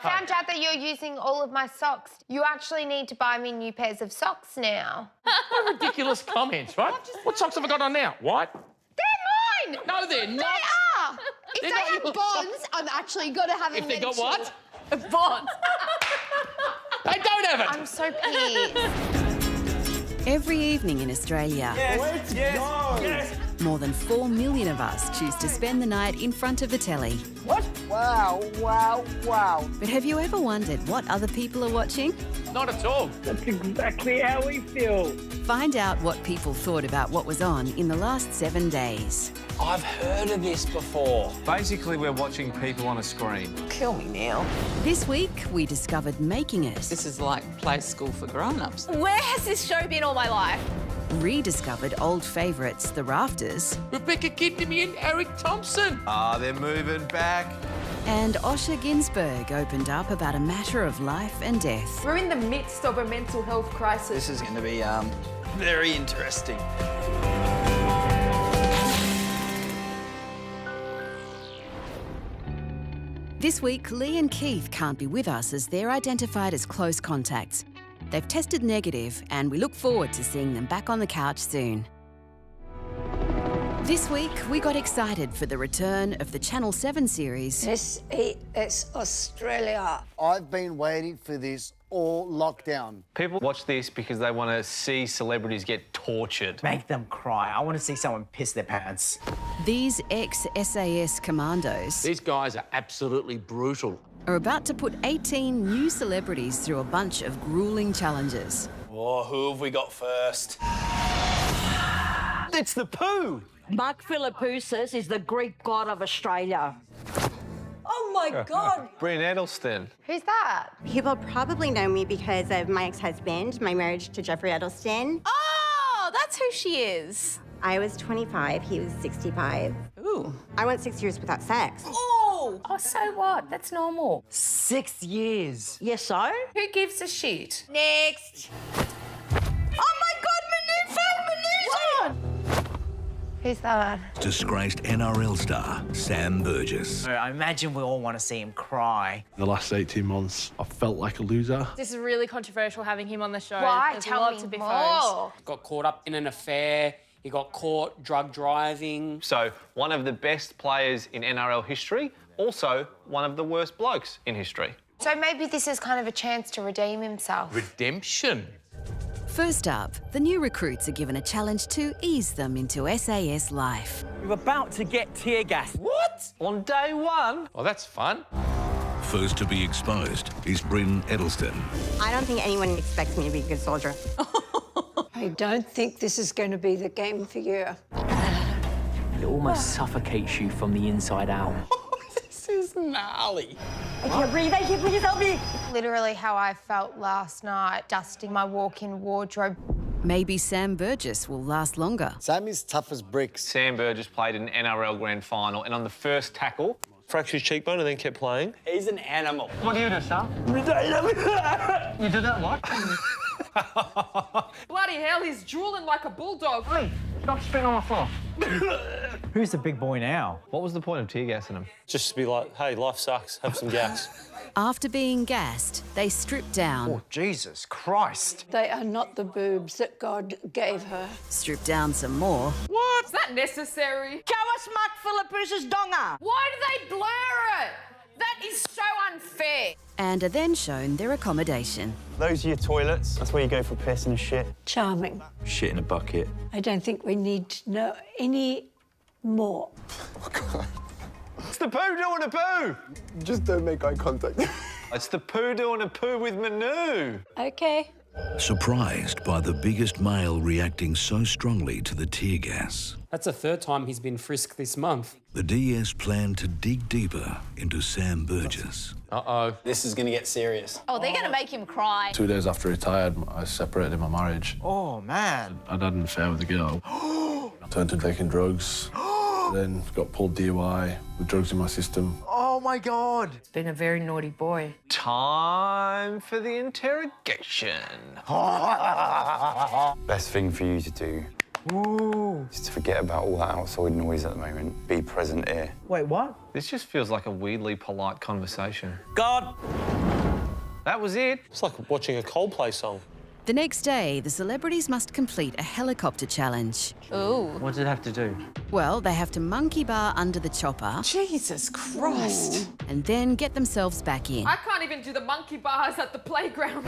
Found out that you're using all of my socks. You actually need to buy me new pairs of socks now. What ridiculous comments, right? What socks have I got on now? White? They're mine! No, they're not. They are! If They're they not have yours. bonds, I'm actually going to have a If they got what? Bonds. They don't have it. I'm so pissed. Every evening in Australia, Yes. more than 4 million of us choose to spend the night in front of the telly. What? Wow. But have you ever wondered what other people are watching? Not at all. That's exactly how we feel. Find out what people thought about what was on in the last 7 days. I've heard of this before. Basically, we're watching people on a screen. Kill me now. This week, we discovered making it, This is like play school for grown-ups. Where has this show been all my life? rediscovered old favourites, the Rafters, Rebecca Kidney and Eric Thompson. They're moving back. and Osher Günsberg opened up about a matter of life and death. We're in the midst of a mental health crisis. This is going to be very interesting. This week, Lee and Keith can't be with us as they're identified as close contacts. They've tested negative, and we look forward to seeing them back on the couch soon. This week, we got excited for the return of the Channel 7 series, S14E03 Australia. I've been waiting for this all lockdown. People watch this because they want to see celebrities get tortured. Make them cry. I want to see someone piss their pants. These ex-SAS commandos These guys are absolutely brutal. are about to put 18 new celebrities through a bunch of gruelling challenges. Oh, who have we got first? It's the poo. Mark Philippoussis is the Greek god of Australia. Oh my God! Bryn Edelston. Who's that? People probably know me because of my ex-husband, my marriage to Jeffrey Edelston. Oh, that's who she is. I was 25, he was 65. Ooh. I went 6 years without sex. Oh, so what? That's normal. 6 years. Yes, so? Who gives a shit? Next. Oh my God, Manute! Who's that? Disgraced NRL star Sam Burgess. I imagine we all want to see him cry. The last 18 months, I felt like a loser. This is really controversial having him on the show. Why? There's Tell lots me of big more. Got caught up in an affair. He got caught drug driving. So, one of the best players in NRL history, also one of the worst blokes in history. So maybe this is kind of a chance to redeem himself. Redemption. First up, the new recruits are given a challenge to ease them into SAS life. You're about to get tear gas. What? On day one? Oh, that's fun. First to be exposed is Bryn Edelston. I don't think anyone expects me to be a good soldier. I don't think this is going to be the game for you. It almost suffocates you from the inside out. This is gnarly. I can't breathe, please help me. Literally how I felt last night, dusting my walk-in wardrobe. Maybe Sam Burgess will last longer. Sam is tough as bricks. Sam Burgess played in an NRL grand final, and on the first tackle, fractured his cheekbone and then kept playing. He's an animal. What do you do, Sam? You did that what? Bloody hell, he's drooling like a bulldog. Hey, stop spitting on the floor. Who's the big boy now? What was the point of tear gassing him? Just to be like, hey, life sucks, have some gas. After being gassed, they stripped down. Oh, Jesus Christ. They are not the boobs that God gave her. Stripped down some more. What? Is that necessary? Show us Mark Philippoussis' donga. Why do they blur it? That is so unfair. And are then shown their accommodation. Those are your toilets. That's where you go for piss and shit. Charming. Shit in a bucket. I don't think we need to know any more. It's the poo doing a poo! Just don't make eye contact. It's the poo doing a poo with Manu. Okay. Surprised by the biggest male reacting so strongly to the tear gas, That's the third time he's been frisked this month. the DS planned to dig deeper into Sam Burgess. Uh-oh. This is going to get serious. Oh, they're going to make him cry. 2 days after I retired, I separated my marriage. Oh, man. I'd had an affair with a girl. Turned to taking drugs. Then got pulled DUI with drugs in my system. Oh, my God. Been a very naughty boy. Time for the interrogation. Best thing for you to do Ooh. Just forget about all that outside noise at the moment. Be present here. Wait, what? This just feels like a weirdly polite conversation. God. That was it. It's like watching a Coldplay song. The next day, the celebrities must complete a helicopter challenge. Ooh. What did it have to do? Well, they have to monkey bar under the chopper Jesus Christ. and then get themselves back in. I can't even do the monkey bars at the playground.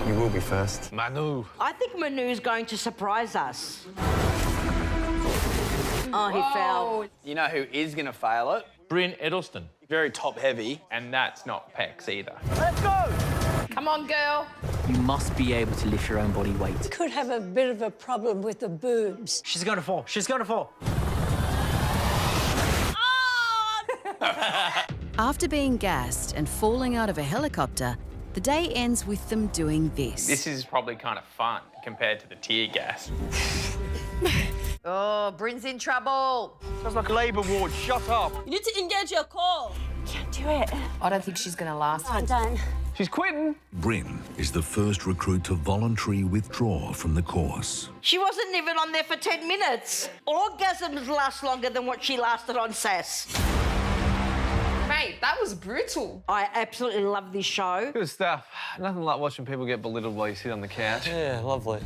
You will be first. Manu. I think Manu's going to surprise us. Oh, he fell. You know who is going to fail it? Bryn Edelstein. Very top-heavy. And that's not pecs either. Let's go! Come on, girl. You must be able to lift your own body weight. Could have a bit of a problem with the boobs. She's going to fall. She's going to fall. After being gassed and falling out of a helicopter, the day ends with them doing this. This is probably kind of fun compared to the tear gas. Oh, Bryn's in trouble. Sounds like a labour ward. Shut up. You need to engage your core. Can't do it. I don't think she's going to last. I'm done. She's quitting. Bryn is the first recruit to voluntarily withdraw from the course. She wasn't even on there for 10 minutes. Orgasms last longer than what she lasted on SAS. Mate, that was brutal. I absolutely love this show. Good stuff. Nothing like watching people get belittled while you sit on the couch. Yeah, lovely.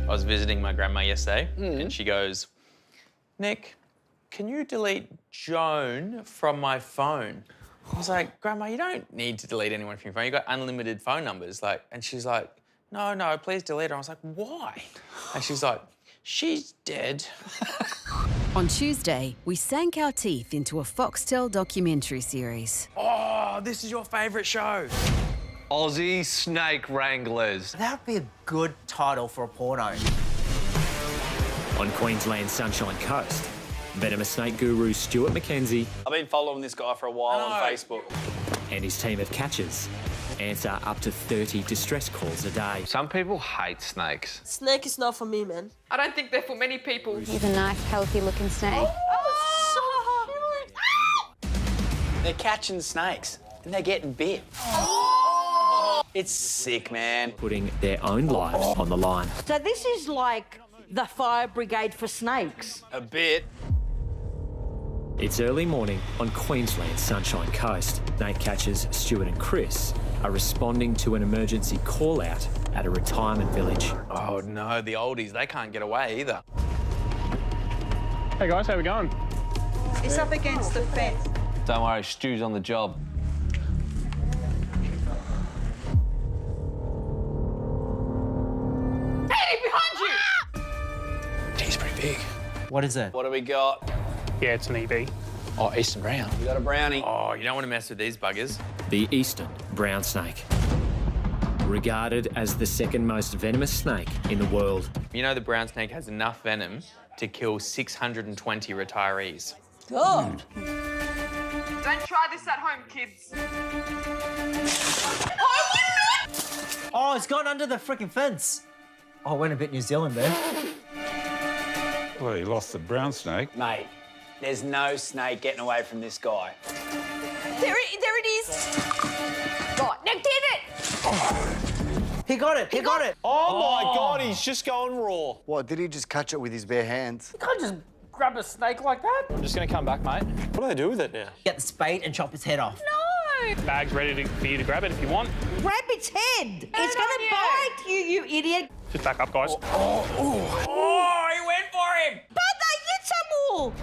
I was visiting my grandma yesterday, and she goes, Nick, can you delete Joan from my phone? I was like, Grandma, you don't need to delete anyone from your phone. You've got unlimited phone numbers. And she's like, no, please delete her. I was like, why? And she's like, she's dead. On Tuesday, we sank our teeth into a Foxtel documentary series. Oh, this is your favourite show. Aussie Snake Wranglers. That'd be a good title for a porno. On Queensland's Sunshine Coast, venomous snake guru Stuart McKenzie I've been following this guy for a while on Facebook. and his team of catchers answer up to 30 distress calls a day. Some people hate snakes. Snake is not for me, man. I don't think they're for many people. He's a nice, healthy-looking snake. They're catching snakes and they're getting bit. It's sick, man. Putting their own lives on the line. So this is like the fire brigade for snakes. A bit. It's early morning on Queensland's Sunshine Coast. Snake catchers Stuart and Chris are responding to an emergency call-out at a retirement village. Oh, no, the oldies, they can't get away either. Hey guys, how we going? It's up against the fence. Don't worry, Stu's on the job. Hey, behind you! He's pretty big. What is it? What do we got? Yeah, it's an EB. Oh, Eastern Brown. We got a brownie. Oh, you don't want to mess with these buggers. The eastern brown snake. Regarded as the second most venomous snake in the world. You know the brown snake has enough venom to kill 620 retirees. God. Don't try this at home, kids. Oh, it's gone under the freaking fence. Oh, I went a bit New Zealand there. Well, you lost the brown snake. Mate, there's no snake getting away from this guy. There it is. Right, now get it! He got it, he got it. Oh, my God, he's just going raw. What, did he just catch it with his bare hands? You can't just grab a snake like that. I'm just going to come back, mate. What do they do with it now? Get the spade and chop its head off. No. Bag's ready for you to grab it if you want. Grab its head. It's going to bite you, you idiot. Just back up, guys. Oh, he went for him. But they get some more.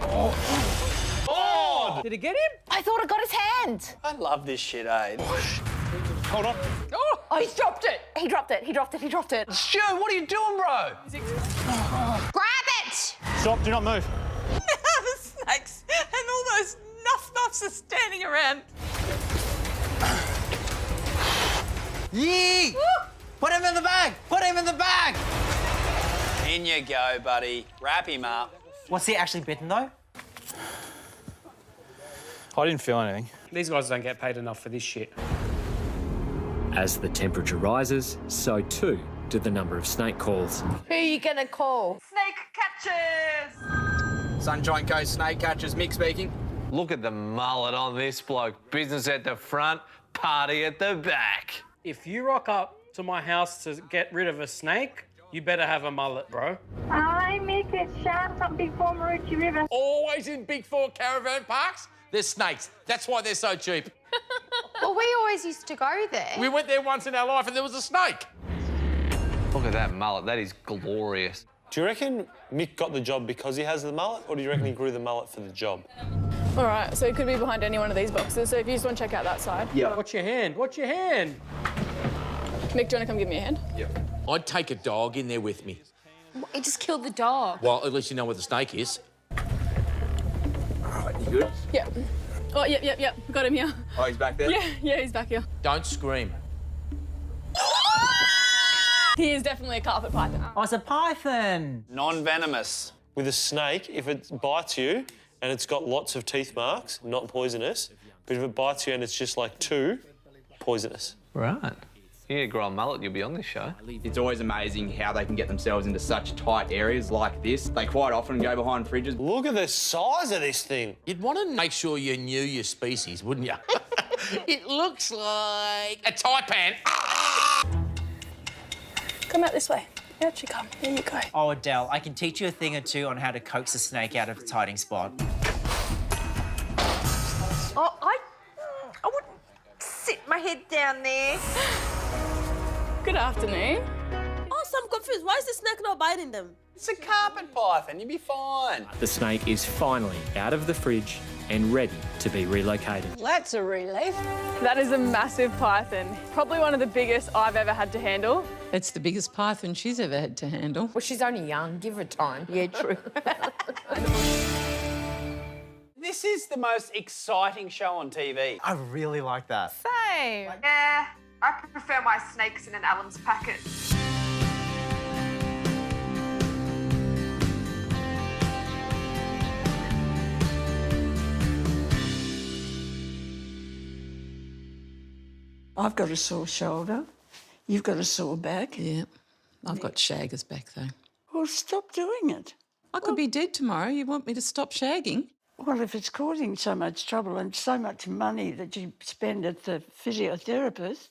Oh! Did he get him? I thought I got his hand. I love this shit, eh? Hold on. Oh, he's dropped it. He dropped it. He dropped it. He dropped it. Stu, what are you doing, bro? Grab it! Stop, do not move. The snakes and all those nuffs are standing around. Yee! Put him in the bag! Put him in the bag! In you go, buddy. Wrap him up. What's he actually bitten, though? I didn't feel anything. These guys don't get paid enough for this shit. As the temperature rises, so too do the number of snake calls. Who are you going to call? Snake catchers! Sunshine Coast Snake Catchers, Mick speaking. Look at the mullet on this bloke. Business at the front, party at the back. If you rock up to my house to get rid of a snake, you better have a mullet, bro. I make it sharp from Big Four Maroochy River. Always in Big Four caravan parks, there's snakes. That's why they're so cheap. Well, we always used to go there. We went there once in our life and there was a snake. Look at that mullet. That is glorious. Do you reckon Mick got the job because he has the mullet, or do you reckon he grew the mullet for the job? All right, so it could be behind any one of these boxes, so if you just want to check out that side. Yeah. Watch your hand, watch your hand. Mick, do you want to come give me a hand? Yep. I'd take a dog in there with me. He just killed the dog. Well, at least you know where the snake is. All right, you good? Yeah. Oh, yep. Got him here. Oh, he's back there? Yeah, he's back here. Don't scream. He is definitely a carpet python. Oh, it's a python. Non-venomous. With a snake, if it bites you and it's got lots of teeth marks, not poisonous, but if it bites you and it's just like 2, poisonous. Right. You need to grow a mullet, you'll be on this show. It's always amazing how they can get themselves into such tight areas like this. They quite often go behind fridges. Look at the size of this thing. You'd want to make sure you knew your species, wouldn't you? It looks like a taipan. Come out this way. Out you come. Here you go. Oh, Adele, I can teach you a thing or two on how to coax a snake out of its hiding spot. Oh, I wouldn't sit my head down there. Good afternoon. Oh, so I'm confused. Why is the snake not biting them? It's a carpet python. You'll be fine. The snake is finally out of the fridge and ready to be relocated. That's a relief. That is a massive python. Probably one of the biggest I've ever had to handle. It's the biggest python she's ever had to handle. Well, she's only young. Give her time. Yeah, true. This is the most exciting show on TV. I really like that. Same. Yeah, I prefer my snakes in an Allen's packet. I've got a sore shoulder. You've got a sore back. Yeah. I've got shaggers back, though. Well, stop doing it. I could be dead tomorrow. You want me to stop shagging? Well, if it's causing so much trouble and so much money that you spend at the physiotherapist,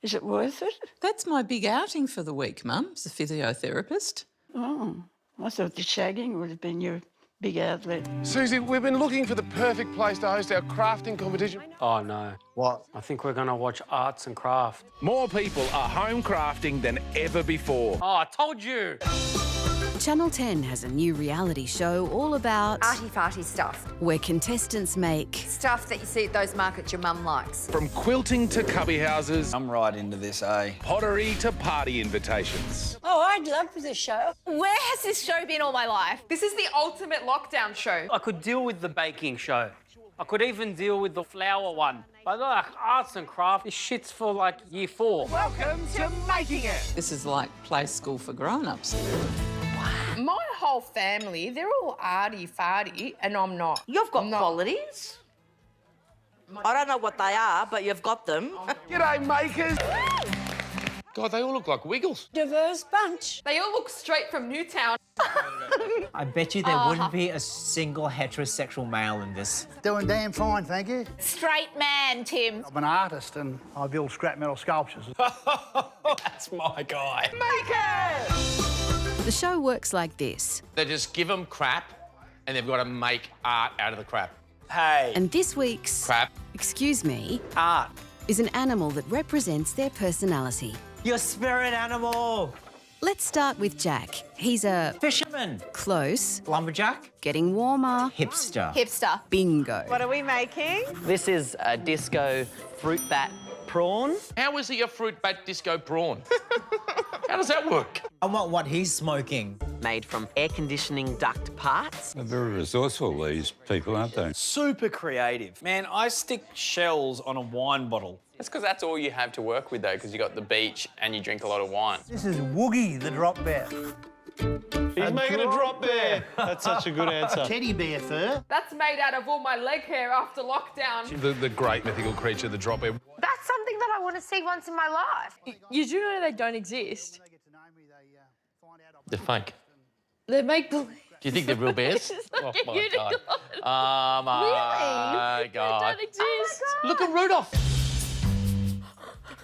is it worth it? That's my big outing for the week, Mum, as a physiotherapist. Oh, I thought the shagging would have been your big outlet. Susie, we've been looking for the perfect place to host our crafting competition. Oh, no. What? I think we're going to watch arts and craft. More people are home crafting than ever before. Oh, I told you. Channel 10 has a new reality show all about Arty-farty stuff. where contestants make Stuff that you see at those markets your mum likes. From quilting to cubby houses, I'm right into this, eh? pottery to party invitations. Oh, I'd love for this show. Where has this show been all my life? This is the ultimate lockdown show. I could deal with the baking show. I could even deal with the flower one. But like arts and craft, this shit's for like year 4. Welcome to Making It. This is like play school for grown-ups. My whole family, they're all arty-farty, and I'm not. You've got qualities. I don't know what they are, but you've got them. G'day, makers. God, they all look like Wiggles. Diverse bunch. They all look straight from Newtown. I bet you there wouldn't be a single heterosexual male in this. Doing damn fine, thank you. Straight man, Tim. I'm an artist and I build scrap metal sculptures. That's my guy. The show works like this. They just give them crap and they've got to make art out of the crap. Hey. And this week's Crap. excuse me, Art. is an animal that represents their personality. Your spirit animal. Let's start with Jack. He's a Fisherman. close, Lumberjack. getting warmer, Hipster. Hipster. bingo. What are we making? This is a disco fruit bat prawn. How is he a fruit bat disco prawn? How does that work? I want what he's smoking. Made from air conditioning duct parts. They're very resourceful, these people, aren't they? Super creative. Man, I stick shells on a wine bottle. That's because that's all you have to work with, though, because you got the beach and you drink a lot of wine. This is Woogie, the drop bear. He's making a drop bear. That's such a good answer. Teddy bear fur. That's made out of all my leg hair after lockdown. The great mythical creature, the drop bear. That's something that I want to see once in my life. You do know they don't exist. They're fake. They're make-believe. Do you think they're real bears? Oh, my God. Oh, my God. They don't exist. Look at Rudolph.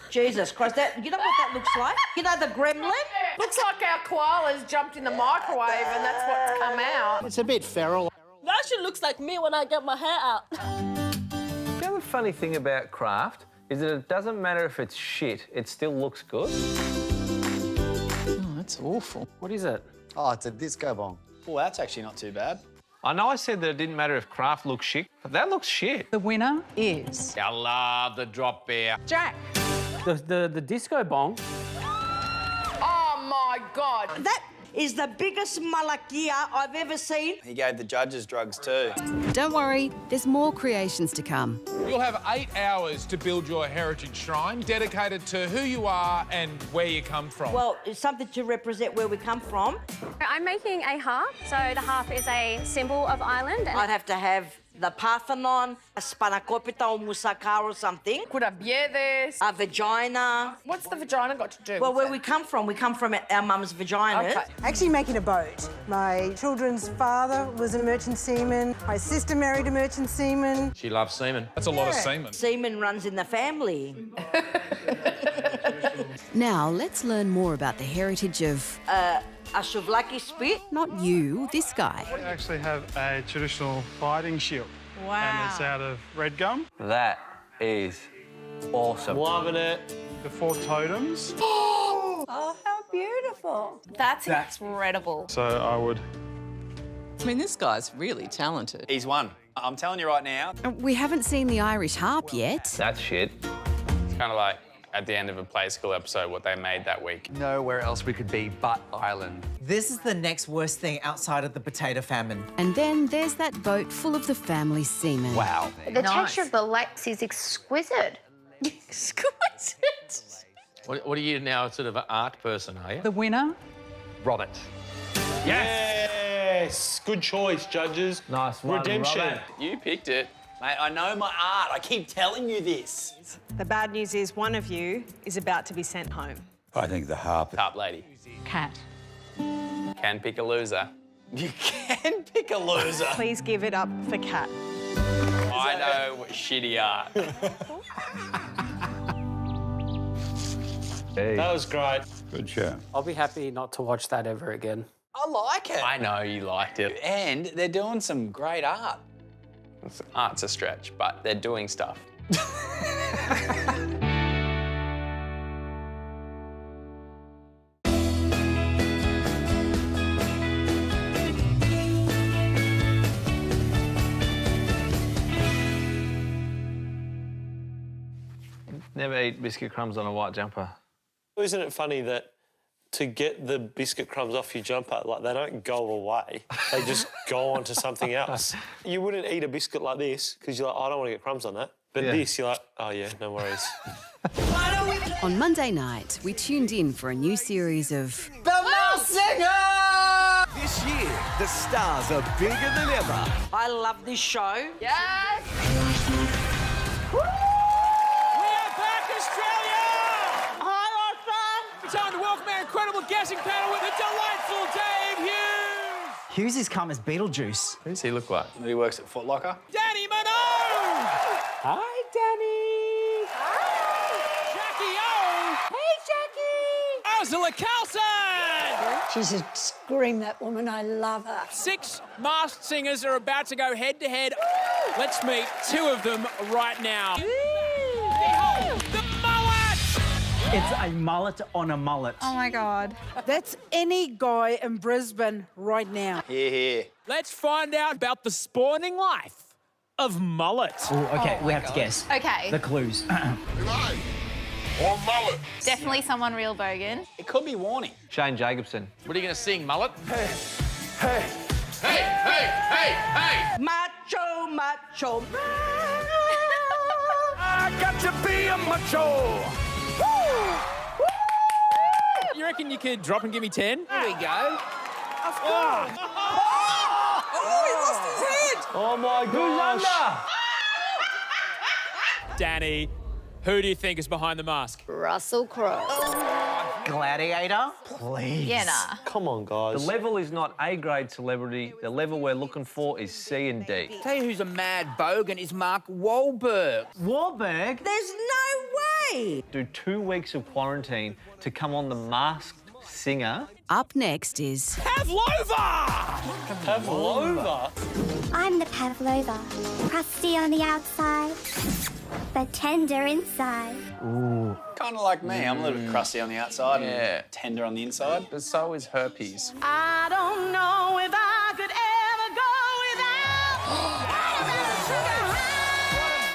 Jesus Christ, you know what that looks like? You know the gremlin? Looks like our koalas jumped in the microwave and that's what's come out. It's a bit feral. That actually looks like me when I get my hair out. The other funny thing about craft is that it doesn't matter if it's shit, it still looks good. Oh, that's awful. What is it? Oh, it's a disco bong. Oh, that's actually not too bad. I know I said that it didn't matter if craft looks shit, but that looks shit. The winner is... I love the drop bear. Jack. The disco bong. Oh, my God. That is the biggest malakia I've ever seen. He gave the judges drugs too. Don't worry, there's more creations to come. You'll have 8 hours to build your heritage shrine dedicated to who you are and where you come from. Well, it's something to represent where we come from. I'm making a harp. So the harp is a symbol of Ireland. I'd have to have the Parthenon, a spanakopita or moussaka or something. Could have this. A vagina. What's the vagina got to do Well, with where it? we come from our mum's vaginas. Okay. Actually making a boat. My children's father was a merchant seaman. My sister married a merchant seaman. She loves semen. That's a lot of semen. Semen runs in the family. Now, let's learn more about the heritage of... a souvlaki spit. Not you, this guy. We actually have a traditional fighting shield. Wow. And it's out of red gum. That is awesome. Loving it. The 4 totems. Oh, how beautiful. That's incredible. So I would... I mean, this guy's really talented. He's won. I'm telling you right now. We haven't seen the Irish harp yet. That's shit. It's kind of like at the end of a Play School episode, what they made that week. Nowhere else we could be but Ireland. This is the next worst thing outside of the potato famine. And then there's that boat full of the family semen. Wow. The texture of the lace is exquisite. Exquisite. What are you now, sort of an art person, are you? The winner? Robert. Yes! Good choice, judges. Nice one, Redemption. Robert. You picked it. Mate, I know my art. I keep telling you this. The bad news is one of you is about to be sent home. I think the harp. Harp lady. Cat. Can pick a loser. You can pick a loser. Please give it up for Kat. I know shitty art. That was great. Good show. I'll be happy not to watch that ever again. I like it. I know you liked it. And they're doing some great art. Art's a stretch, but they're doing stuff. Never eat biscuit crumbs on a white jumper. Isn't it funny that to get the biscuit crumbs off your jumper, like, they don't go away. They just go on to something else. You wouldn't eat a biscuit like this because you're like, I don't want to get crumbs on that. But this, you're like, oh, yeah, no worries. On Monday night, we tuned in for a new series of... The Masked Singer! This year, the stars are bigger than ever. I love this show. Yes! Time to welcome our incredible guessing panel with the delightful Dave Hughes! Hughes has come as Beetlejuice. Who does he look like? He works at Foot Locker. Danny Minogue! Hi, Danny! Hi! Jackie O! Ursula Carlson! She's a scream, that woman. I love her. 6 masked singers are about to go head-to-head. Let's meet 2 of them right now. Behold, the mullet! It's a mullet on a mullet. Oh, my God. That's any guy in Brisbane right now. Here, here. Let's find out about the spawning life of mullet. Ooh, okay, we have to guess. Okay. The clues. Or mullet. Definitely someone real bogan. It could be Warning. Shane Jacobson. What are you going to sing, mullet? Hey, hey, hey, hey, hey, hey! Macho, macho, I got to be a macho. You reckon you could drop and give me 10? There we go. Of course. Oh, he lost his head! Oh, my gosh. Danny, who do you think is behind the mask? Russell Crowe. Gladiator? Please. Yeah, nah. Come on, guys. The level is not A-grade celebrity. The level we're looking for is C and D. Tell you who's a mad bogan is Mark Wahlberg. Wahlberg? There's no way! Do 2 weeks of quarantine to come on The Masked Singer. Up next is... Pavlova! Pavlova? I'm the Pavlova. Crusty on the outside, but tender inside. Ooh. Kind of like me. I'm a little bit crusty on the outside and tender on the inside. But so is herpes. I don't know if I could ever go without.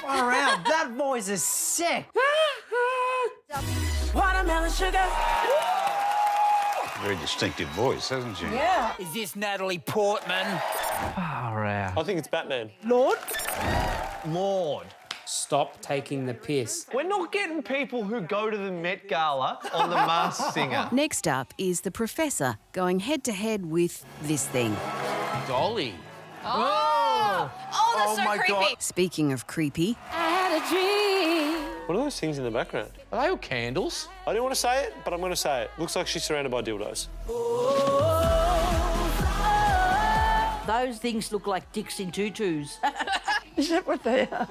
Far out. That voice is sick. Watermelon sugar. Very distinctive voice, hasn't she? Yeah. Is this Natalie Portman? Far out. I think it's Batman. Lord? Lord. Stop taking the piss. We're not getting people who go to the Met Gala on The Masked Singer. Next up is the Professor going head-to-head with this thing. Dolly. Oh, that's so creepy. God. Speaking of creepy... I had a dream. What are those things in the background? Are they all candles? I didn't want to say it, but I'm going to say it. Looks like she's surrounded by dildos. Those things look like dicks in tutus. Is that what they are?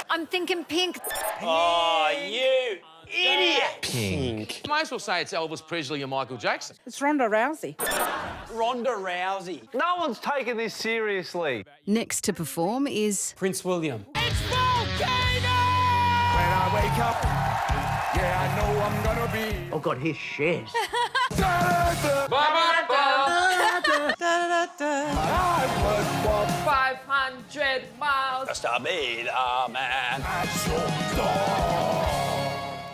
I'm thinking pink. Oh, you idiot! Pink. Might as well say it's Elvis Presley and Michael Jackson. It's Ronda Rousey. Ronda Rousey. No one's taking this seriously. Next to perform is... Prince William. It's Volcano! When I wake up, yeah, I know I'm gonna be. Oh, God, his shiz. Ba-ba-ba. 500 miles. Just a be the man.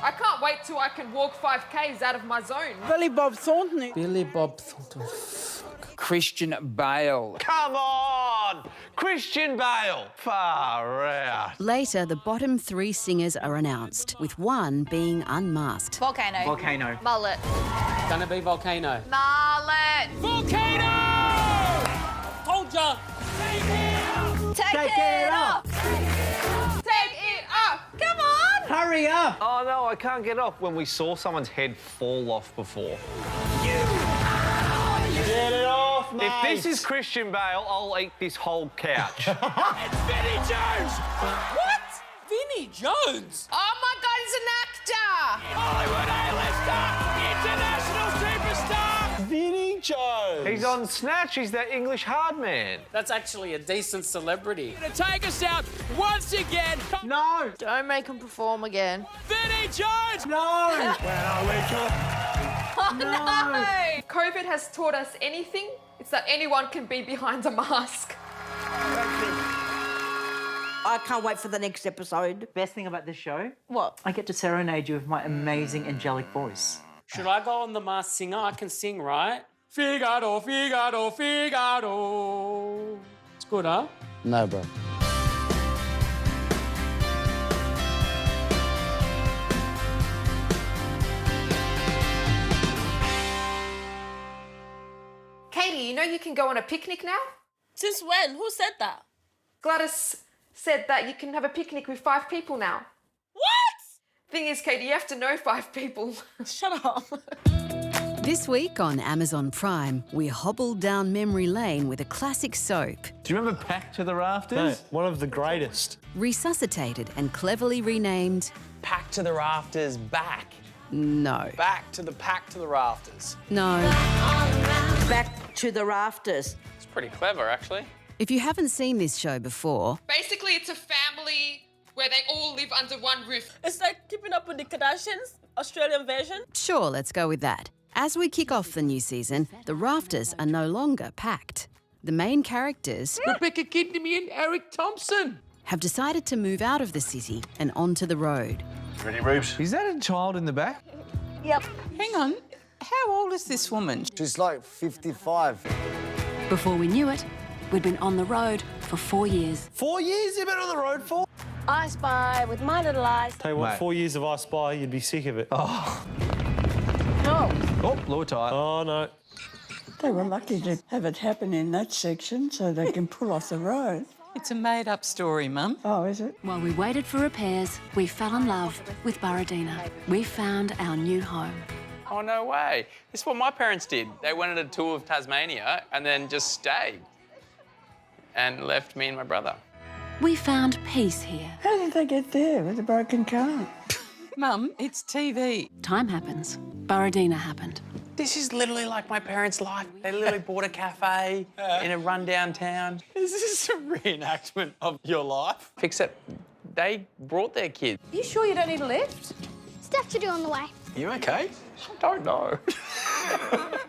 I can't wait till I can walk 5Ks out of my zone. Billy Bob Thornton. Billy Bob Thornton. Christian Bale. Come on! Christian Bale. Far out. Later, the bottom 3 singers are announced, with one being unmasked. Volcano. Volcano. Mullet. Gonna be Volcano. Mullet. Volcano! Told ya! Take it off. Take it off. Come on. Hurry up. Oh, no, I can't get off when we saw someone's head fall off before. Get it off, mate. If this is Christian Bale, I'll eat this whole couch. It's Vinnie Jones! What? Vinnie Jones? Oh my God, he's an actor. Hollywood A-lister! International superstar! Vinnie Jones. He's on Snatch. He's that English hard man. That's actually a decent celebrity. To take us out once again. No. Don't make him perform again. Vinnie Jones! No. When I wake up. Oh, no! COVID has taught us anything, it's that anyone can be behind a mask. I can't wait for the next episode. Best thing about this show? What? I get to serenade you with my amazing angelic voice. Should I go on The Masked Singer? I can sing, right? Figaro, Figaro, Figaro. It's good, huh? No, bro. Katie, you know you can go on a picnic now? Since when? Who said that? Gladys said that you can have a picnic with 5 people now. What? Thing is, Katie, you have to know 5 people. Shut up. This week on Amazon Prime, we hobbled down memory lane with a classic soap. Do you remember Pack to the Rafters? No, one of the greatest. Resuscitated and cleverly renamed... Pack to the rafters back. No. Back to the pack to the rafters. No. Back to the Rafters. It's pretty clever, actually. If you haven't seen this show before... Basically, it's a family where they all live under one roof. It's like Keeping Up with the Kardashians, Australian version. Sure, let's go with that. As we kick off the new season, the Rafters are no longer packed. The main characters... Rebecca Kidney and Eric Thompson. ...have decided to move out of the city and onto the road. Ready, Rubes? Is that a child in the back? Yep. Hang on. How old is this woman? She's like 55. Before we knew it, we'd been on the road for 4 years. 4 years you've been on the road for? I Spy with My Little Eyes. Tell you what, Mate. 4 years of I Spy, you'd be sick of it. Oh. No. Oh, lower tire. Oh, no. They were lucky to have it happen in that section so they can pull off the road. It's a made-up story, Mum. Oh, is it? While we waited for repairs, we fell in love with Borodina. We found our new home. Oh, no way. This is what my parents did. They went on a tour of Tasmania and then just stayed and left me and my brother. We found peace here. How did they get there with a broken car? Mum, it's TV. Time happens. Borodina happened. This is literally like my parents' life. They literally bought a cafe in a rundown town. This is a reenactment of your life. Except they brought their kids. You sure you don't need a lift? Stuff to do on the way. You okay? I don't know.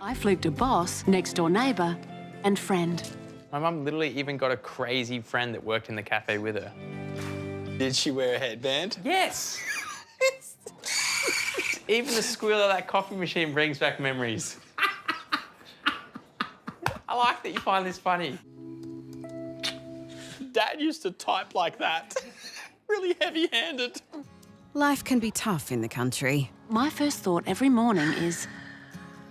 I fluked a boss, next-door neighbour and friend. My mum literally even got a crazy friend that worked in the cafe with her. Did she wear a headband? Yes. Even the squeal of that coffee machine brings back memories. I like that you find this funny. Dad used to type like that. Really heavy-handed. Life can be tough in the country. My first thought every morning is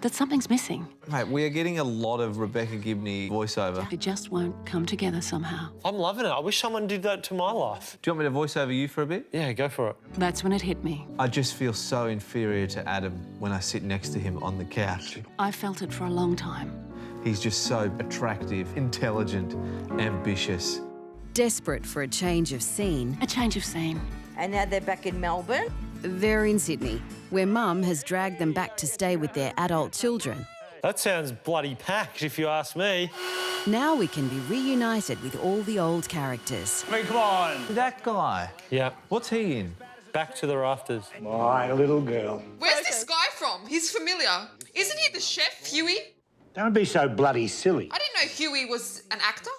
that something's missing. Mate, we are getting a lot of Rebecca Gibney voiceover. It just won't come together somehow. I'm loving it. I wish someone did that to my life. Do you want me to voice over you for a bit? Yeah, go for it. That's when it hit me. I just feel so inferior to Adam when I sit next to him on the couch. I felt it for a long time. He's just so attractive, intelligent, ambitious. Desperate for a change of scene. A change of scene. And now they're back in Melbourne. They're in Sydney, where Mum has dragged them back to stay with their adult children. That sounds bloody packed, if you ask me. Now we can be reunited with all the old characters. I mean, come on. That guy. Yeah. What's he in? Back to the Rafters. My little girl. Where's this guy from? He's familiar. Isn't he the chef, Huey? Don't be so bloody silly. I didn't know Huey was an actor.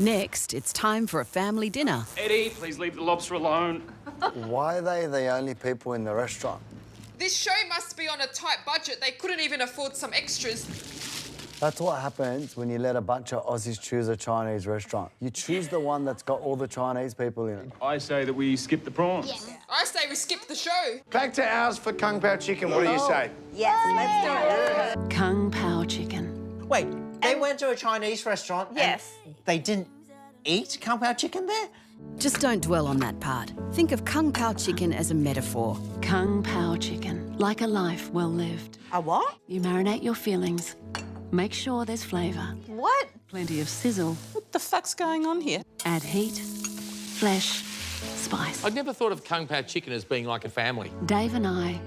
Next, it's time for a family dinner. Eddie, please leave the lobster alone. Why are they the only people in the restaurant? This show must be on a tight budget. They couldn't even afford some extras. That's what happens when you let a bunch of Aussies choose a Chinese restaurant. You choose the one that's got all the Chinese people in it. I say that we skip the prawns. Yeah. I say we skip the show. Back to ours for Kung Pao chicken. What do you say? Yes, let's do it. Kung Pao chicken. Wait, they went to a Chinese restaurant Yes. and they didn't eat Kung Pao chicken there? Just don't dwell on that part. Think of Kung Pao chicken as a metaphor. Kung Pao chicken, like a life well lived. A what? You marinate your feelings. Make sure there's flavour. What? Plenty of sizzle. What the fuck's going on here? Add heat, flesh, spice. I'd never thought of Kung Pao chicken as being like a family. Dave and I,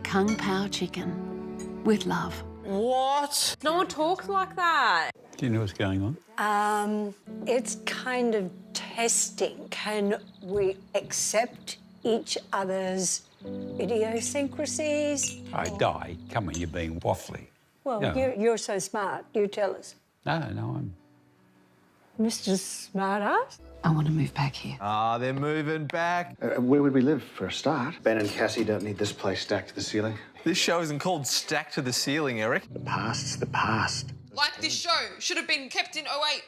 Kung Pao chicken with love. What? No one talks like that. Do you know what's going on? It's kind of testing. Can we accept each other's idiosyncrasies? I die. Come on, you're being waffly. Well, No. you're so smart. You tell us. No, I'm... Mr. Smartass? I want to move back here. Ah, they're moving back. where would we live for a start? Ben and Cassie don't need this place stacked to the ceiling. This show isn't called Stacked to the Ceiling, Eric. The past's the past. Like this show should have been kept in 08.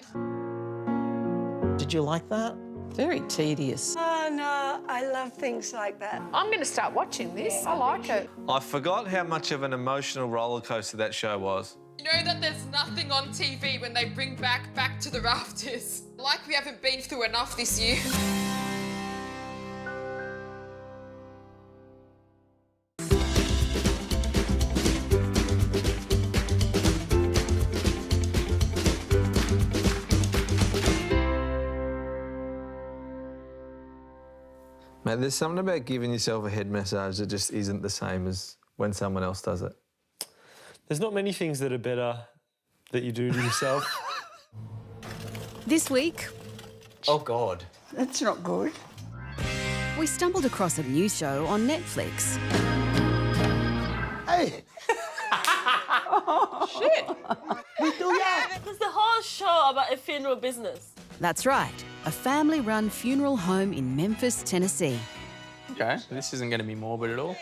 Did you like that? Very tedious. Oh, no, I love things like that. I'm going to start watching this. I like it. I forgot how much of an emotional roller coaster that show was. You know that there's nothing on TV when they bring Back to the Rafters. Like we haven't been through enough this year. Mate, there's something about giving yourself a head massage that just isn't the same as when someone else does it. There's not many things that are better that you do to yourself. This week, Oh, God. That's not good. we stumbled across a new show on Netflix. Hey! Shit. There's the whole show about a funeral business. That's right, a family-run funeral home in Memphis, Tennessee. Okay, so this isn't going to be morbid at all.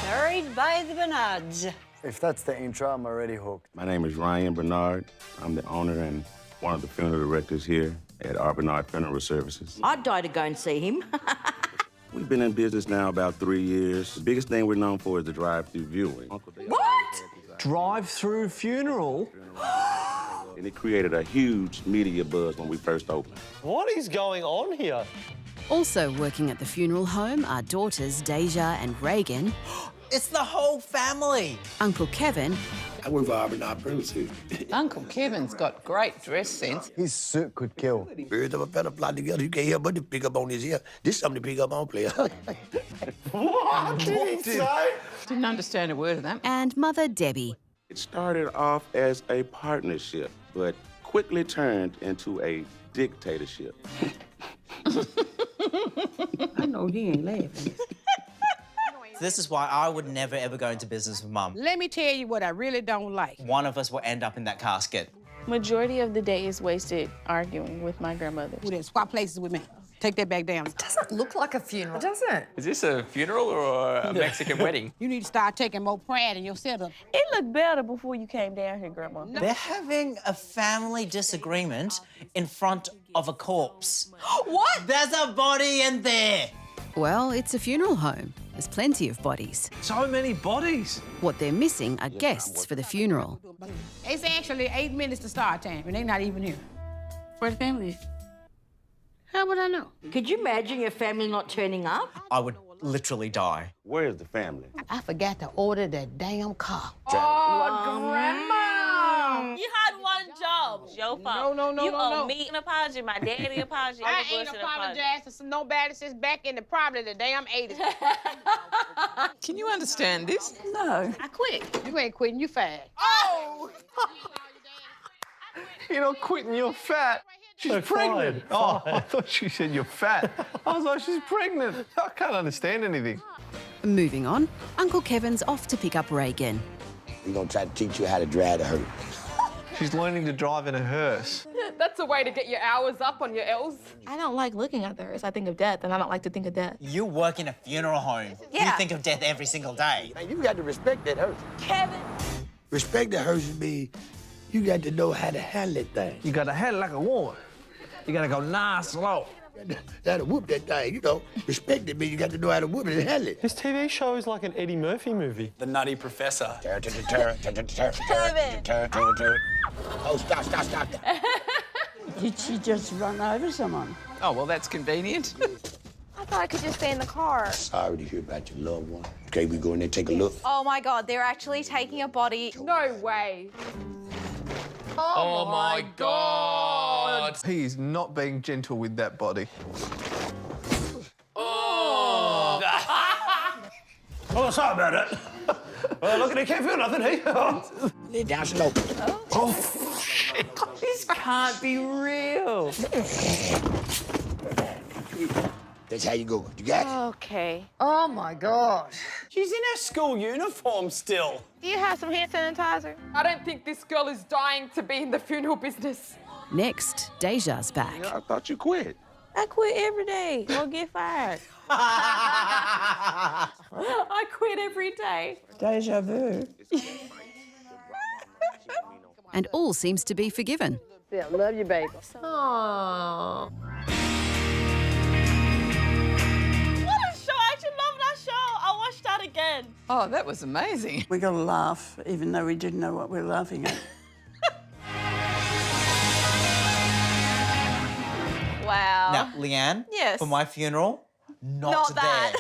Married by the Bernards. If that's the intro, I'm already hooked. My name is Ryan Bernard. I'm the owner and one of the funeral directors here at R. Bernard Funeral Services. I'd die to go and see him. We've been in business now about 3 years. The biggest thing we're known for is the drive-through viewing. What? Drive-through funeral? and it created a huge media buzz when we first opened. What is going on here? Also working at the funeral home are daughters Deja and Reagan. It's the whole family. Uncle Kevin. I work for Arbonite Premises. Uncle Kevin's got great dress sense. His suit could kill. Birds of a feather fly together. You can't help but to pick up on his ear. This is something to pick up on, player. What did he say? Didn't understand a word of that. And Mother Debbie. It started off as a partnership, but quickly turned into a dictatorship. I know he ain't laughing. This is why I would never, ever go into business with Mum. Let me tell you what I really don't like. One of us will end up in that casket. Majority of the day is wasted arguing with my grandmother. Well, then swap places with me. Take that back down. It doesn't look like a funeral, does it? Is this a funeral or a Mexican wedding? You need to start taking more pride in yourself. It looked better before you came down here, Grandma. They're having a family disagreement in front of a corpse. What? There's a body in there. Well, it's a funeral home. There's plenty of bodies. So many bodies. What they're missing are guests for the funeral. It's actually 8 minutes to start time, and they're not even here. Where the family is? How would I know? Could you imagine your family not turning up? I would literally die. Where's the family? I forgot to order that damn car. Oh, Grandma! You had one job. It's your fault. No, you owe me an apology, my daddy apology. I ain't apologized to nobody since back in probably the damn 80s. Can you understand this? No. I quit. You ain't quitting, you fat. Oh! You're not quitting, you're fat. She's pregnant. Oh, I thought she said you're fat. I was like, she's pregnant. I can't understand anything. Moving on, Uncle Kevin's off to pick up Reagan. We're going to try to teach you how to drive the hearse. She's learning to drive in a hearse. That's a way to get your hours up on your L's. I don't like looking at the hearse. I think of death, and I don't like to think of death. You work in a funeral home. Yeah. You think of death every single day. Man, you got to respect that hearse. Kevin! Respect the hearse means you got to know how to handle that thing. You got to handle it like a woman. You got to go nice slow. You got to whoop that thing, you know. Respect it means you got to know how to whoop it and handle it. This TV show is like an Eddie Murphy movie. The Nutty Professor. Oh, stop. Did she just run over someone? Oh, well, that's convenient. I thought I could just stay in the car. Sorry to hear about your loved one. Okay, we go in there and take a look. Oh my God, they're actually taking a body. No way. Oh my God! He is not being gentle with that body. Oh! Oh, sorry about that. Look at it, can't feel nothing, hey? Lay down slow. Oh, shit. This can't be real. That's how you go. You got it? Okay. Oh, my God. She's in her school uniform still. Do you have some hand sanitizer? I don't think this girl is dying to be in the funeral business. Next, Deja's back. I thought you quit. I quit every day or get fired. I quit every day. Deja vu. And all seems to be forgiven. Yeah, love you, baby. Aww. What a show! I actually love that show. I'll watch that again. Oh, that was amazing. We got to laugh, even though we didn't know what we were laughing at. Wow. Now, Leanne, Yes. for my funeral, not there. that.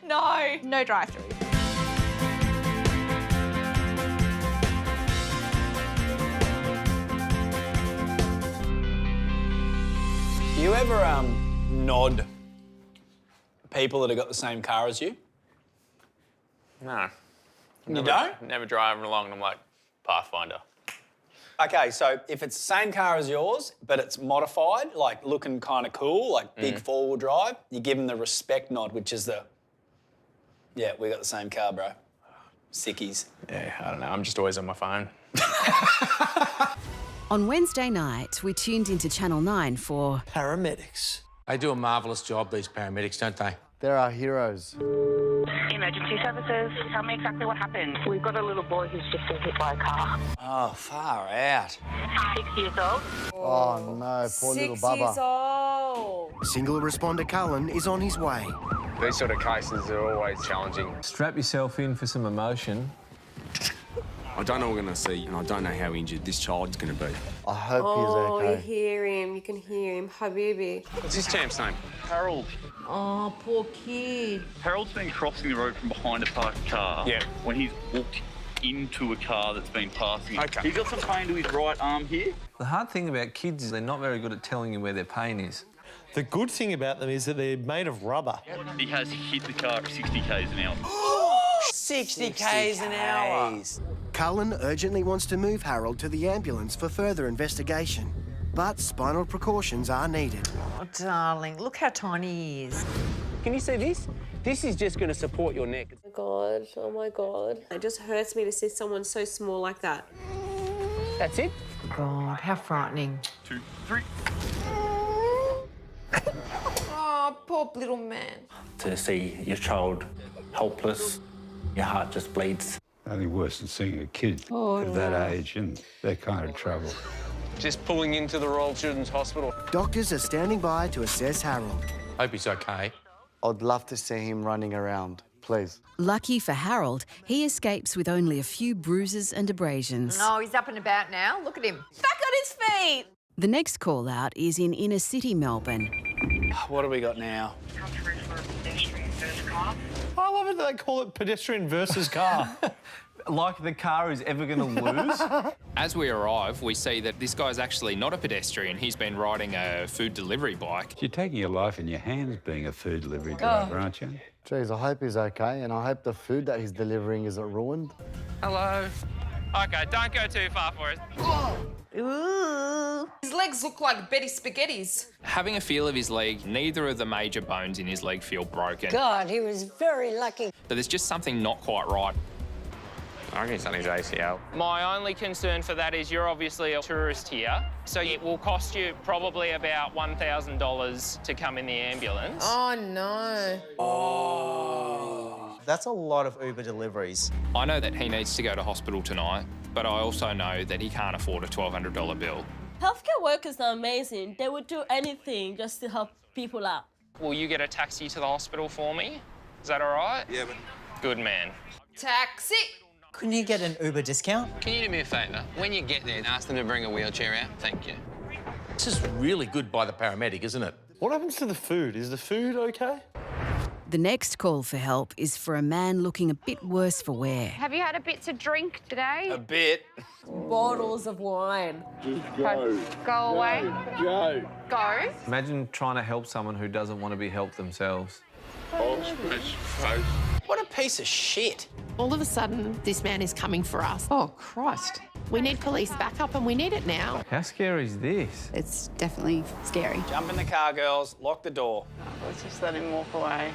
No. No drive-through. Do you ever nod people that have got the same car as you? No. You don't? Never driving along and I'm like, Pathfinder. Okay, so if it's the same car as yours, but it's modified, like looking kind of cool, like big four-wheel drive, you give them the respect nod, which is the, yeah, we got the same car, bro. Sickies. Yeah, I don't know. I'm just always on my phone. On Wednesday night, we tuned into Channel 9 for Paramedics. They do a marvellous job, these paramedics, don't they? They're our heroes. Emergency services, tell me exactly what happened. We've got a little boy who's just been hit by a car. Oh, far out. 6 years old. Oh, no, poor little Bubba. 6 years old. Single responder Cullen is on his way. These sort of cases are always challenging. Strap yourself in for some emotion. I don't know what we're going to see, and I don't know how injured this child's going to be. I hope Oh, he's you okay. hear him. You can hear him. Habibi. What's his champ's name? Harold. Oh, poor kid. Harold's been crossing the road from behind a parked car. Yeah. When he's walked into a car that's been passing. Okay. He's got some pain to his right arm here. The hard thing about kids is they're not very good at telling you where their pain is. The good thing about them is that they're made of rubber. He has hit the car at 60 k's an hour. 60 k's an hour. Cullen urgently wants to move Harold to the ambulance for further investigation. But spinal precautions are needed. Oh, darling, look how tiny he is. Can you see this? This is just going to support your neck. Oh my God. It just hurts me to see someone so small like that. That's it? God, how frightening. 2, 3. Oh, poor little man. To see your child helpless, your heart just bleeds. Nothing worse than seeing a kid of that age in that kind of trouble. Just pulling into the Royal Children's Hospital. Doctors are standing by to assess Harold. Hope he's okay. I'd love to see him running around, please. Lucky for Harold, he escapes with only a few bruises and abrasions. Oh, he's up and about now. Look at him. Back on his feet. The next call out is in inner city Melbourne. What do we got now? I love it that they call it pedestrian versus car. Like the car is ever going to lose. As we arrive, we see that this guy's actually not a pedestrian. He's been riding a food delivery bike. You're taking your life in your hands being a food delivery driver, aren't you? Jeez, I hope he's okay, and I hope the food that he's delivering isn't ruined. Hello. Okay, don't go too far for us. Ooh. His legs look like Betty Spaghetti's. Having a feel of his leg, neither of the major bones in his leg feel broken. God, he was very lucky. But there's just something not quite right. I reckon it's on his ACL. My only concern for that is you're obviously a tourist here, so it will cost you probably about $1,000 to come in the ambulance. Oh, no. Oh. That's a lot of Uber deliveries. I know that he needs to go to hospital tonight, but I also know that he can't afford a $1,200 bill. Healthcare workers are amazing. They would do anything just to help people out. Will you get a taxi to the hospital for me? Is that all right? Yeah, but... Good man. Taxi. Couldn't you get an Uber discount? Can you do me a favour? When you get there, ask them to bring a wheelchair out. Thank you. This is really good by the paramedic, isn't it? What happens to the food? Is the food okay? The next call for help is for a man looking a bit worse for wear. Have you had a bit to drink today? A bit. Bottles of wine. Just Go away. Go. Go. Imagine trying to help someone who doesn't want to be helped themselves. What a piece of shit. All of a sudden, this man is coming for us. Oh, Christ. We need police backup and we need it now. How scary is this? It's definitely scary. Jump in the car, girls. Lock the door. Let's just let him walk away.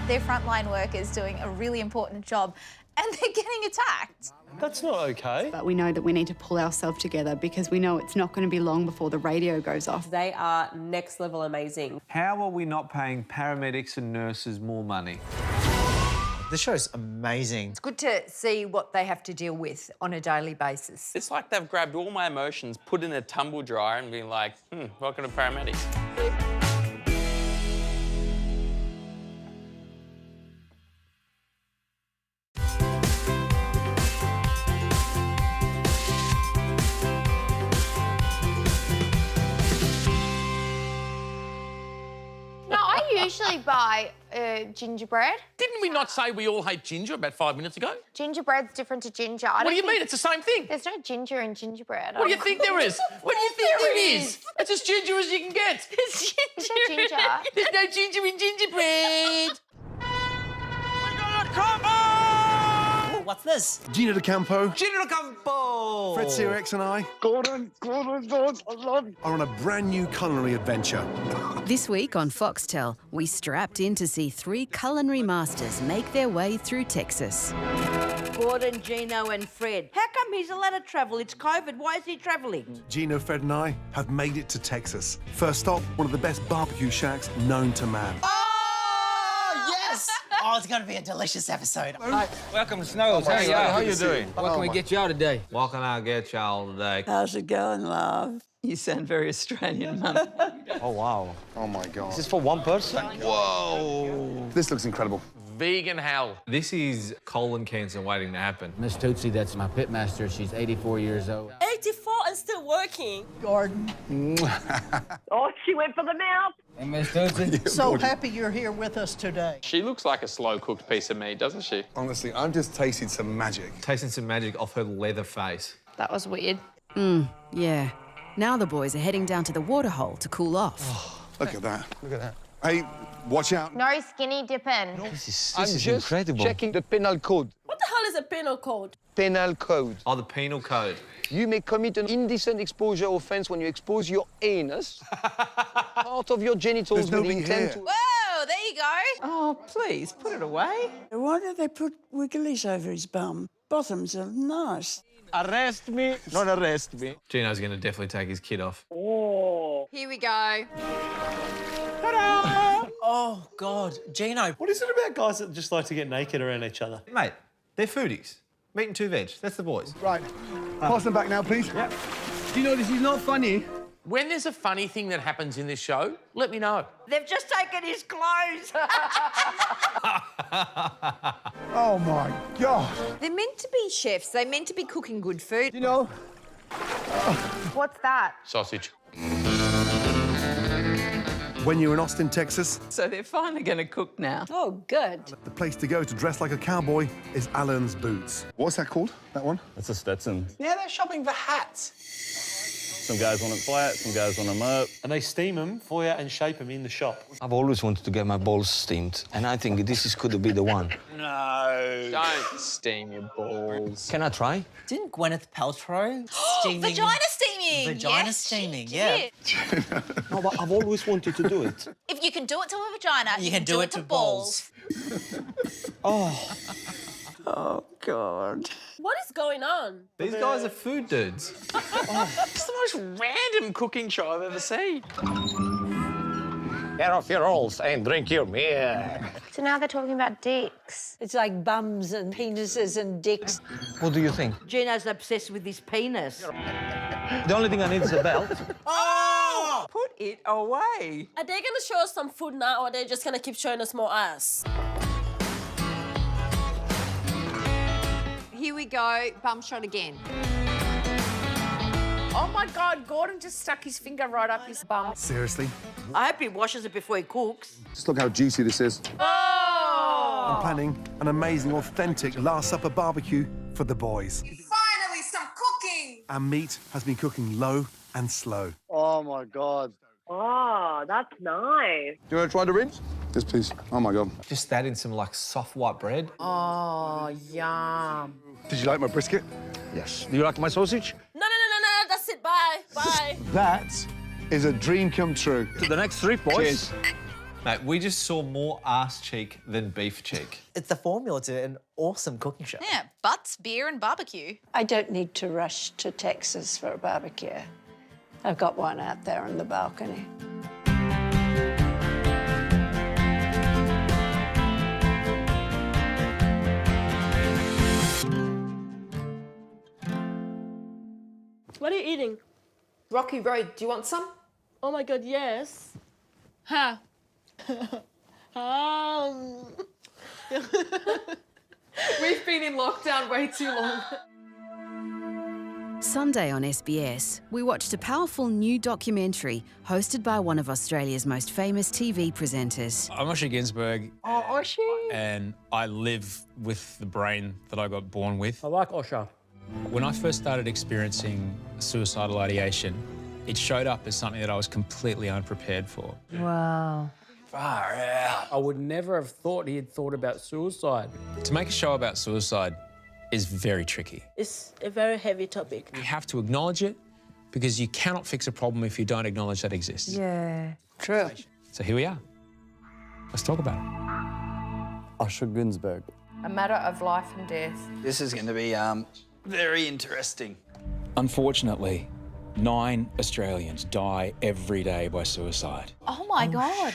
They're frontline workers doing a really important job and they're getting attacked. That's not okay. But we know that we need to pull ourselves together because we know it's not going to be long before the radio goes off. They are next level amazing. How are we not paying paramedics and nurses more money? This show's amazing. It's good to see what they have to deal with on a daily basis. It's like they've grabbed all my emotions, put in a tumble dryer and been like, welcome to paramedics. No, I usually buy gingerbread. Didn't we not say we all hate ginger about 5 minutes ago? Gingerbread's different to ginger. What do you mean? It's the same thing. There's no ginger in gingerbread. What do you think there is? What do you think there is? It's as ginger as you can get. There's no ginger. There's no ginger in gingerbread. What's this? Gino Campo. Gino Campo! Fred Cerex and I. Gordon, are on a brand new culinary adventure. This week on Foxtel, we strapped in to see 3 culinary masters make their way through Texas. Gordon, Gino and Fred. How come he's allowed to travel? It's COVID. Why is he travelling? Gino, Fred and I have made it to Texas. First stop, one of the best barbecue shacks known to man. Oh, yes! Oh, it's going to be a delicious episode. Hi. Welcome to Snows. Hey, how you doing? What can we get you all today? What can I get y'all today? How's it going, love? You sound very Australian, Mum. Oh, wow. Oh, my God. This is for one person? Whoa. This looks incredible. vegan hell. This is colon cancer waiting to happen. Miss Tootsie, that's my pitmaster. She's 84 years old. 84 and still working. Gordon. Oh, she went for the mouth. Hey, Miss Tootsie. So happy you're here with us today. She looks like a slow-cooked piece of meat, doesn't she? Honestly, I'm just tasting some magic. Tasting some magic off her leather face. That was weird. Yeah. Now the boys are heading down to the waterhole to cool off. Look at that. Look at that. Hey, watch out. No skinny dipping. This is incredible. Checking the penal code. What the hell is a penal code? Penal code. Oh, the penal code. You may commit an indecent exposure offence when you expose your anus, part of your genitals with intent to... Whoa, there you go. Oh, please, put it away. Why do they put wigglies over his bum? Bottoms are nice. Arrest me, not arrest me. Gino's going to definitely take his kid off. Oh. Here we go. Oh, God. Gino. What is it about guys that just like to get naked around each other? Mate, they're foodies. Meat and two veg. That's the boys. Right. Pass them back now, please. Yep. Gino, this is not funny. When there's a funny thing that happens in this show, let me know. They've just taken his clothes. Oh, my God. They're meant to be chefs. They're meant to be cooking good food. You know. What's that? Sausage. When you're in Austin, Texas, So they're finally going to cook now. Oh, good. the place to go to dress like a cowboy is Alan's Boots. What's that called, that one? That's a Stetson. Yeah, they're shopping for hats. Some guys want it flat, some guys want them up. And they steam them for you and shape them in the shop. I've always wanted to get my balls steamed, and I think this could be the one. No. Don't steam your balls. Can I try? Didn't Gwyneth Paltrow steaming... Vagina steaming. Vagina Yes, steaming, she yeah. did. No, but I've always wanted to do it. If you can do it to a vagina, You can do it to balls. Oh. Oh, God. What is going on? These guys are food dudes. It's the most random cooking show I've ever seen. Get off your rolls and drink your beer. So now they're talking about dicks. It's like bums and penises and dicks. What do you think? Gino's obsessed with his penis. The only thing I need is a belt. Oh! Put it away. Are they going to show us some food now, or are they just going to keep showing us more ass? Here we go. Bum shot again. Oh my God, Gordon just stuck his finger right up his bum. Seriously? I hope he washes it before he cooks. Just look how juicy this is. Oh! I'm planning an amazing, authentic Last Supper barbecue for the boys. Finally, some cooking! Our meat has been cooking low and slow. Oh, my God. Oh, that's nice. Do you want to try the rinse? Yes, please. Oh, my God. Just add in some, like, soft white bread. Oh, yum. Did you like my brisket? Yes. Do you like my sausage? No, that's it. Bye. Bye. That is a dream come true. To the next trip, boys. Cheers. Mate, we just saw more ass cheek than beef cheek. It's the formula to an awesome cooking show. Yeah, butts, beer and barbecue. I don't need to rush to Texas for a barbecue. I've got one out there on the balcony. What are you eating? Rocky Road. Do you want some? Oh, my God, yes. Huh. We've been in lockdown way too long. Sunday on SBS, we watched a powerful new documentary hosted by one of Australia's most famous TV presenters. I'm Osher Günsberg. Oh, Osher. And I live with the brain that I got born with. I like Osher. When I first started experiencing suicidal ideation, it showed up as something that I was completely unprepared for. Wow. Far out. I would never have thought he had thought about suicide. To make a show about suicide is very tricky. It's a very heavy topic. You have to acknowledge it because you cannot fix a problem if you don't acknowledge that it exists. Yeah. True. So here we are. Let's talk about it. Osher Günsberg. A matter of life and death. This is going to be very interesting. Unfortunately, 9 Australians die every day by suicide. Oh, my God.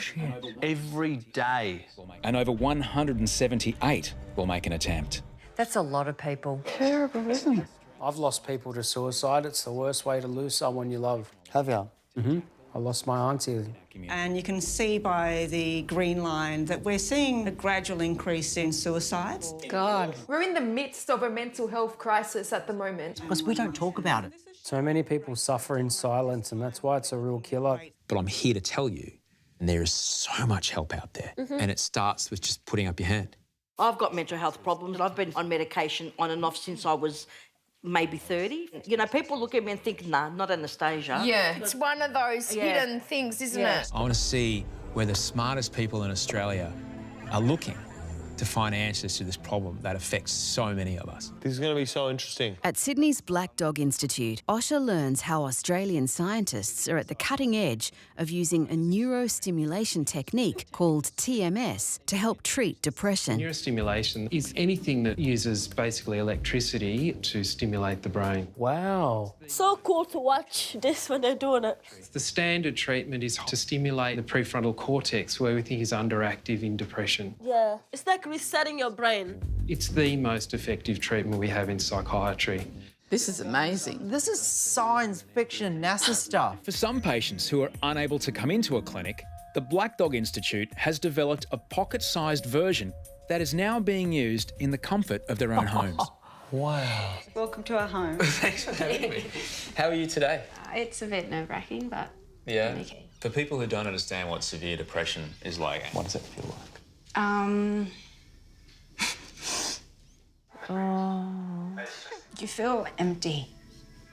Every day. And over 178 will make an attempt. That's a lot of people. Terrible, isn't it? I've lost people to suicide. It's the worst way to lose someone you love. Have you? Mm-hmm. I lost my auntie. And you can see by the green line that we're seeing a gradual increase in suicides. God. We're in the midst of a mental health crisis at the moment. Because we don't talk about it. So many people suffer in silence, and that's why it's a real killer. But I'm here to tell you, there is so much help out there. And it starts with just putting up your hand. I've got mental health problems and I've been on medication on and off since I was maybe 30. You know, people look at me and think, nah, not Anastasia. Yeah, it's one of those hidden things, isn't it? I want to see where the smartest people in Australia are looking to find answers to this problem that affects so many of us. This is going to be so interesting. At Sydney's Black Dog Institute, Osher learns how Australian scientists are at the cutting edge of using a neurostimulation technique called TMS to help treat depression. Neurostimulation is anything that uses basically electricity to stimulate the brain. Wow. So cool to watch this when they're doing it. The standard treatment is to stimulate the prefrontal cortex, where we think is underactive in depression. Yeah, it's like resetting your brain. It's the most effective treatment we have in psychiatry. This is amazing. This is science fiction, NASA stuff. For some patients who are unable to come into a clinic, the Black Dog Institute has developed a pocket-sized version that is now being used in the comfort of their own homes. Wow. Welcome to our home. Thanks for having me. How are you today? It's a bit nerve-wracking, but Yeah. okay. For people who don't understand what severe depression is like, what does it feel like? You feel empty.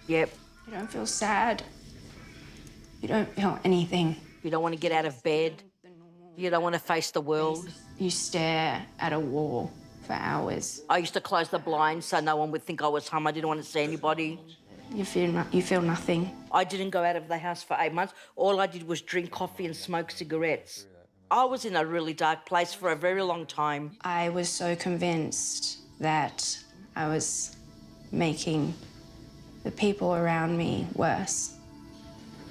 Yep. You don't feel sad. You don't feel anything. You don't want to get out of bed. You don't want to face the world. You stare at a wall for hours. I used to close the blinds so no one would think I was home. I didn't want to see anybody. You feel nothing. I didn't go out of the house for 8 months. All I did was drink coffee and smoke cigarettes. I was in a really dark place for a very long time. I was so convinced that I was making the people around me worse.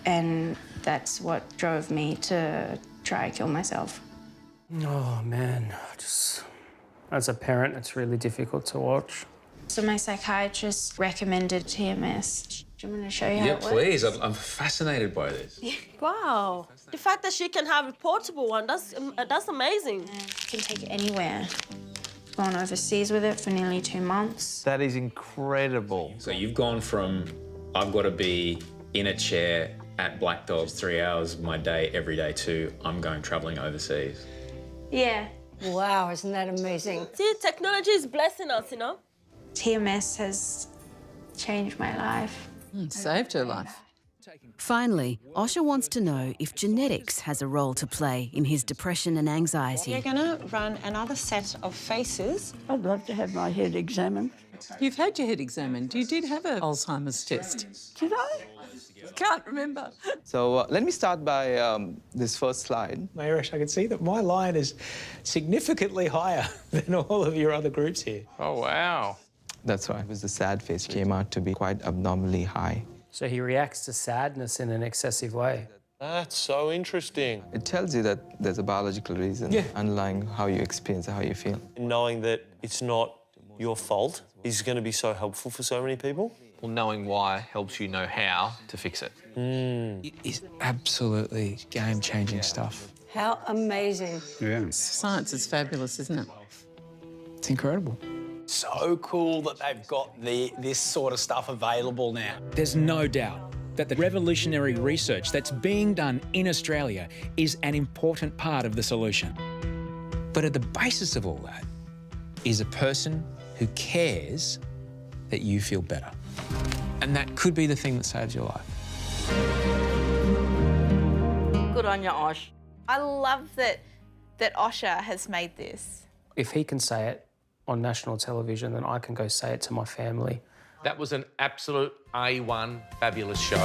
And that's what drove me to try to kill myself. Oh, man. As a parent, it's really difficult to watch. So my psychiatrist recommended TMS. Do you want me to show you how Yeah, it works? please. I'm fascinated by this. Wow. The fact that she can have a portable one, that's amazing. You can take it anywhere. Gone overseas with it for nearly 2 months. That is incredible. So you've gone from, I've got to be in a chair at Black Dog's 3 hours of my day every day, to I'm going travelling overseas. Yeah. Wow, isn't that amazing? See, technology is blessing us, you know? TMS has changed my life. Saved her life. Finally, Osher wants to know if genetics has a role to play in his depression and anxiety. We're going to run another set of faces. I'd love to have my head examined. You've had your head examined. You did have an Alzheimer's test. Did I? Can't remember. So let me start by this first slide. Irish, I can see that my line is significantly higher than all of your other groups here. Oh, wow. That's why the sad face came out to be quite abnormally high. So he reacts to sadness in an excessive way. That's so interesting. It tells you that there's a biological reason underlying how you experience, how you feel. Knowing that it's not your fault is going to be so helpful for so many people. Well, knowing why helps you know how to fix it. It is absolutely game-changing stuff. How amazing. Yeah. Science is fabulous, isn't it? It's incredible. So cool that they've got this sort of stuff available now. There's no doubt that the revolutionary research that's being done in Australia is an important part of the solution. But at the basis of all that is a person who cares that you feel better. And that could be the thing that saves your life. Good on you, Osh. I love that Osher has made this. If he can say it on national television, then I can go say it to my family. That was an absolute A1 fabulous show.